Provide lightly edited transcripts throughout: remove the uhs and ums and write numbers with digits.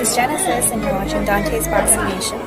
is Genesis, and you're watching Dante's Boxing Nation.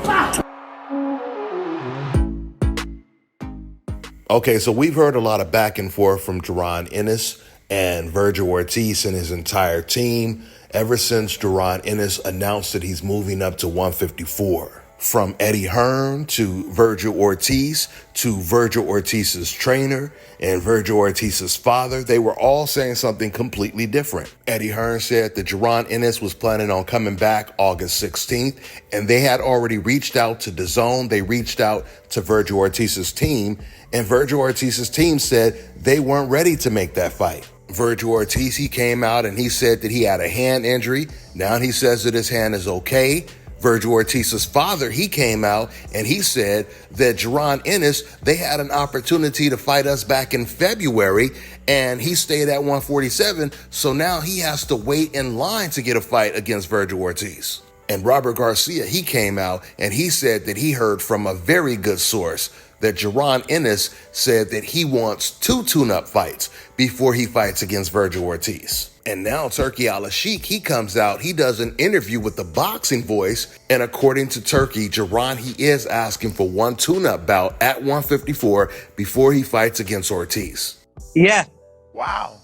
Okay, so we've heard a lot of back and forth from Jaron Ennis and Vergil Ortiz and his entire team ever since Jaron Ennis announced that he's moving up to 154. From Eddie Hearn to Vergil Ortiz to Vergil Ortiz's trainer and Vergil Ortiz's father, they were all saying something completely different. Eddie Hearn said that Jaron Ennis was planning on coming back August 16th, and they had already reached out to DAZN. They reached out to Vergil Ortiz's team, and Vergil Ortiz's team said they weren't ready to make that fight. Vergil Ortiz, he came out and he said that he had a hand injury. Now he says that his hand is okay. Vergil Ortiz's father, he came out and he said that Jaron Ennis, they had an opportunity to fight us back in February and he stayed at 147. So now he has to wait in line to get a fight against Vergil Ortiz. And Robert Garcia, he came out and he said that he heard from a very good source that Jaron Ennis said that he wants 2 tune-up fights before he fights against Vergil Ortiz. And now Turki Al-Sheikh, he comes out, he does an interview with the Boxing Voice, and according to Turki, Jaron, he is asking for 1 tune-up bout at 154 before he fights against Ortiz. Yeah. Wow.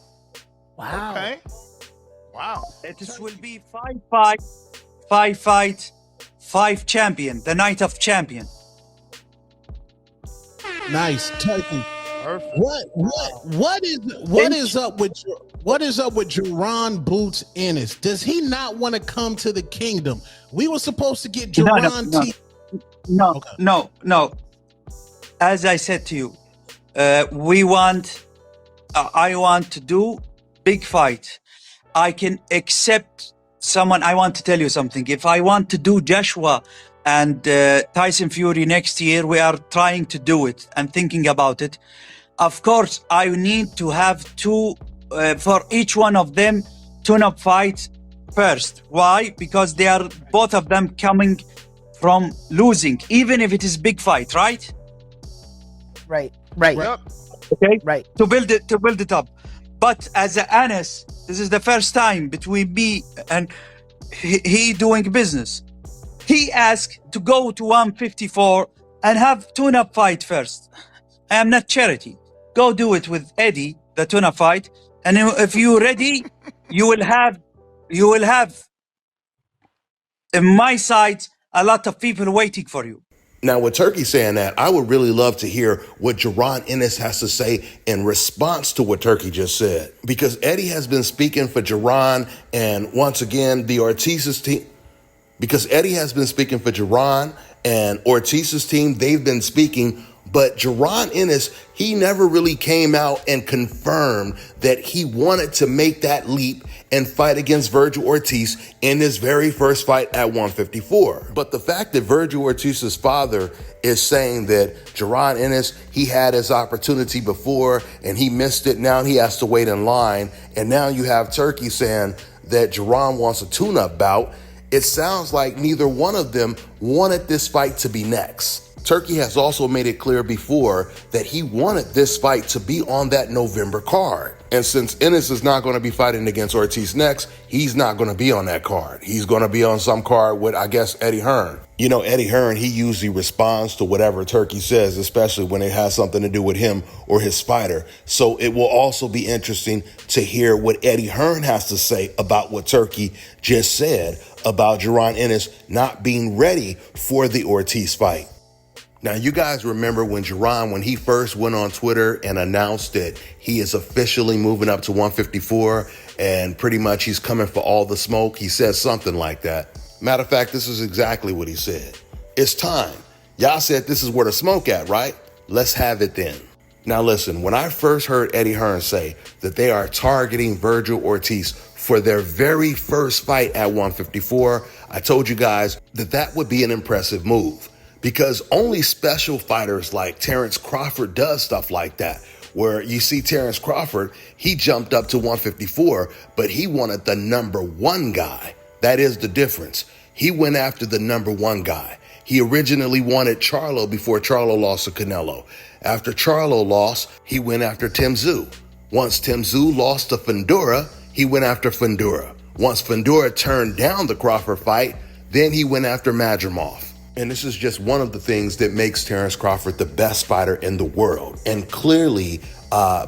Wow. Okay. Wow. This will be 5 champion, the night of champion. Nice, Turkey. Perfect. What is up with Jaron Boots Ennis? Does he not want to come to the kingdom? We were supposed to get Jaron No. As I said to you, I want to do big fight. I can accept someone. I want to tell you something. If I want to do Joshua and Tyson Fury next year, we are trying to do it and thinking about it. Of course, I need to have 2 for each one of them tune-up fights first. Why? Because they are both of them coming from losing, even if it is big fight, right? Right. Yep. Okay. Right. To build it up. But as a Anas, this is the first time between me and he doing business. He asked to go to 154 and have tune-up fight first. I am not charity. Go do it with Eddie, the tune-up fight. And if you're ready, you will have in my side a lot of people waiting for you. Now, with Turki saying that, I would really love to hear what Jaron Ennis has to say in response to what Turki just said. Because Eddie has been speaking for Jaron and once again, the Ortiz's team. Because Eddie has been speaking for Jaron and Ortiz's team, they've been speaking, but Jaron Ennis, he never really came out and confirmed that he wanted to make that leap and fight against Vergil Ortiz in his very first fight at 154. But the fact that Vergil Ortiz's father is saying that Jaron Ennis, he had his opportunity before and he missed it, now he has to wait in line, and now you have Turki saying that Jaron wants a tune-up bout, it sounds like neither one of them wanted this fight to be next. Turki has also made it clear before that he wanted this fight to be on that November card. And since Ennis is not going to be fighting against Ortiz next, he's not going to be on that card. He's going to be on some card with, I guess, Eddie Hearn. You know, Eddie Hearn, he usually responds to whatever Turki says, especially when it has something to do with him or his fighter. So it will also be interesting to hear what Eddie Hearn has to say about what Turki just said about Jaron Ennis not being ready for the Ortiz fight. Now, you guys remember when Jaron, when he first went on Twitter and announced that he is officially moving up to 154 and pretty much he's coming for all the smoke, he said something like that. Matter of fact, this is exactly what he said. It's time. Y'all said this is where the smoke at, right? Let's have it then. Now listen, when I first heard Eddie Hearn say that they are targeting Vergil Ortiz for their very first fight at 154, I told you guys that that would be an impressive move. Because only special fighters like Terrence Crawford does stuff like that, where you see Terrence Crawford, he jumped up to 154, but he wanted the number 1 guy. That is the difference. He went after the number 1 guy. He originally wanted Charlo before Charlo lost to Canelo. After Charlo lost, he went after Tim Tszyu. Once Tim Tszyu lost to Fundora, he went after Fundora. Once Fundora turned down the Crawford fight, Then he went after Madrimov. And this is just one of the things that makes Terrence Crawford the best fighter in the world. And clearly,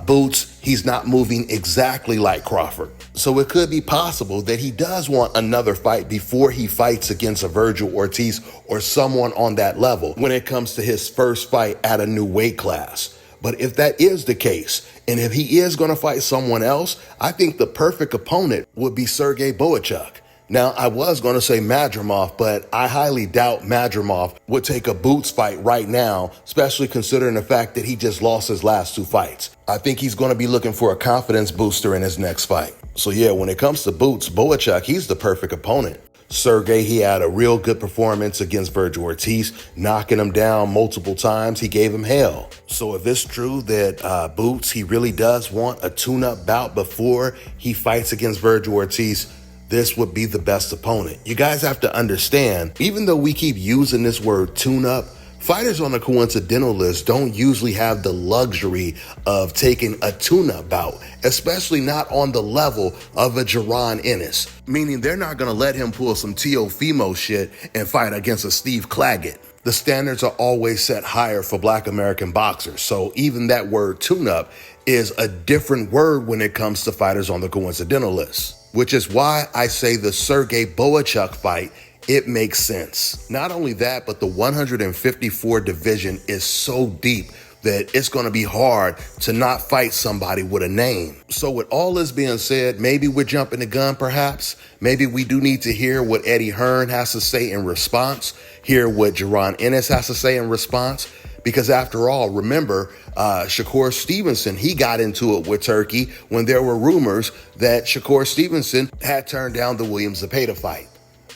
Boots, he's not moving exactly like Crawford. So it could be possible that he does want another fight before he fights against a Vergil Ortiz or someone on that level when it comes to his first fight at a new weight class. But if that is the case, and if he is going to fight someone else, I think the perfect opponent would be Sergey Boachuk. Now, I was going to say Madrimov, but I highly doubt Madrimov would take a Boots fight right now, especially considering the fact that he just lost his last 2 fights. I think he's going to be looking for a confidence booster in his next fight. So yeah, when it comes to Boots, Boachuk, he's the perfect opponent. Sergey, he had a real good performance against Vergil Ortiz, knocking him down multiple times. He gave him hell. So if it's true that Boots, he really does want a tune-up bout before he fights against Vergil Ortiz, this would be the best opponent. You guys have to understand, even though we keep using this word tune-up, fighters on the coincidental list don't usually have the luxury of taking a tune-up bout, especially not on the level of a Jaron Ennis, meaning they're not going to let him pull some Teofimo shit and fight against a Steve Claggett. The standards are always set higher for Black American boxers, so even that word tune-up is a different word when it comes to fighters on the coincidental list. Which is why I say the Sergey Boachuk fight, it makes sense. Not only that, but the 154 division is so deep that it's going to be hard to not fight somebody with a name. So with all this being said, maybe we're jumping the gun perhaps. Maybe we do need to hear what Eddie Hearn has to say in response, hear what Jaron Ennis has to say in response. Because after all, remember, Shakur Stevenson, he got into it with Turki when there were rumors that Shakur Stevenson had turned down the Williams Zepeda fight.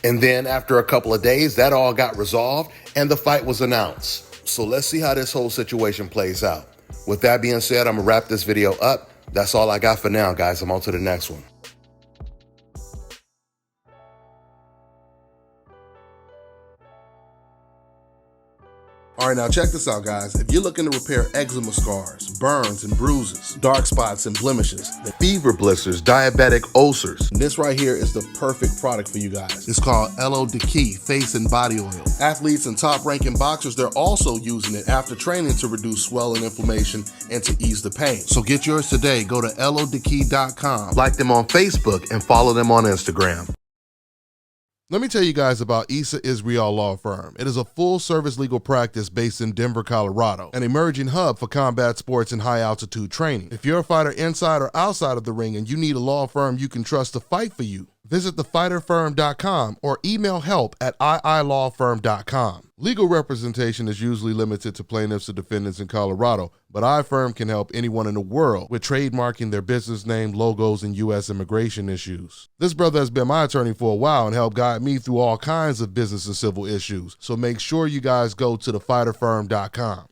And then after a couple of days, that all got resolved and the fight was announced. So let's see how this whole situation plays out. With that being said, I'm gonna wrap this video up. That's all I got for now, guys. I'm on to the next one. All right, now check this out, guys. If you're looking to repair eczema scars, burns and bruises, dark spots and blemishes, fever blisters, diabetic ulcers, this right here is the perfect product for you guys. It's called LO Deki Face and Body Oil. Athletes and top-ranking boxers, they're also using it after training to reduce swelling, inflammation, and to ease the pain. So get yours today. Go to lodeki.com, like them on Facebook, and follow them on Instagram. Let me tell you guys about Issa Israel Law Firm. It is a full-service legal practice based in Denver, Colorado, an emerging hub for combat sports and high-altitude training. If you're a fighter inside or outside of the ring and you need a law firm you can trust to fight for you, visit thefighterfirm.com or email help@iilawfirm.com. Legal representation is usually limited to plaintiffs or defendants in Colorado, but iFirm can help anyone in the world with trademarking their business name, logos, and U.S. immigration issues. This brother has been my attorney for a while and helped guide me through all kinds of business and civil issues, so make sure you guys go to thefighterfirm.com.